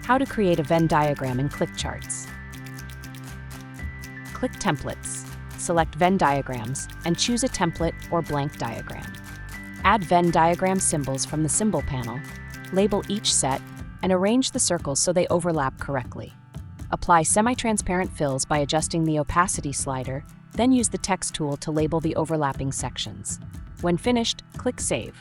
How to create a Venn diagram in ClickCharts. Click Templates, select Venn Diagrams, and choose a template or blank diagram. Add Venn diagram symbols from the Symbol panel, label each set, and arrange the circles so they overlap correctly. Apply semi-transparent fills by adjusting the opacity slider, then use the text tool to label the overlapping sections. When finished, click Save.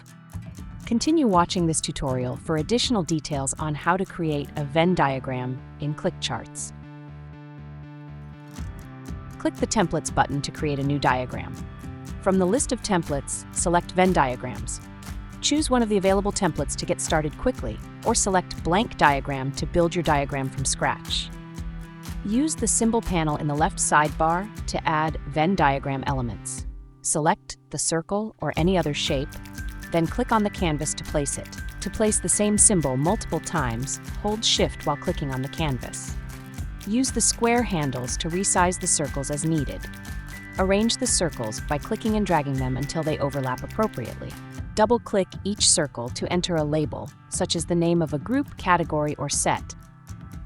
Continue watching this tutorial for additional details on how to create a Venn diagram in ClickCharts. Click the Templates button to create a new diagram. From the list of templates, select Venn Diagrams. Choose one of the available templates to get started quickly, or select Blank Diagram to build your diagram from scratch. Use the Symbol panel in the left sidebar to add Venn diagram elements. Select the circle or any other shape, then click on the canvas to place it. To place the same symbol multiple times, hold Shift while clicking on the canvas. Use the square handles to resize the circles as needed. Arrange the circles by clicking and dragging them until they overlap appropriately. Double-click each circle to enter a label, such as the name of a group, category, or set.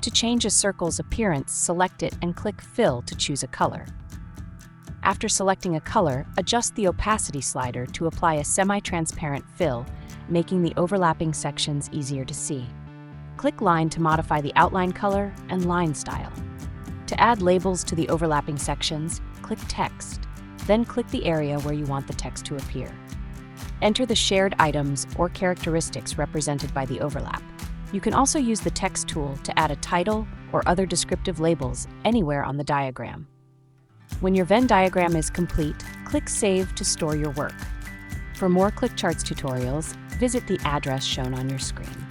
To change a circle's appearance, select it and click Fill to choose a color. After selecting a color, adjust the opacity slider to apply a semi-transparent fill, making the overlapping sections easier to see. Click Line to modify the outline color and line style. To add labels to the overlapping sections, click Text, then click the area where you want the text to appear. Enter the shared items or characteristics represented by the overlap. You can also use the text tool to add a title or other descriptive labels anywhere on the diagram. When your Venn diagram is complete, click Save to store your work. For more ClickCharts tutorials, visit the address shown on your screen.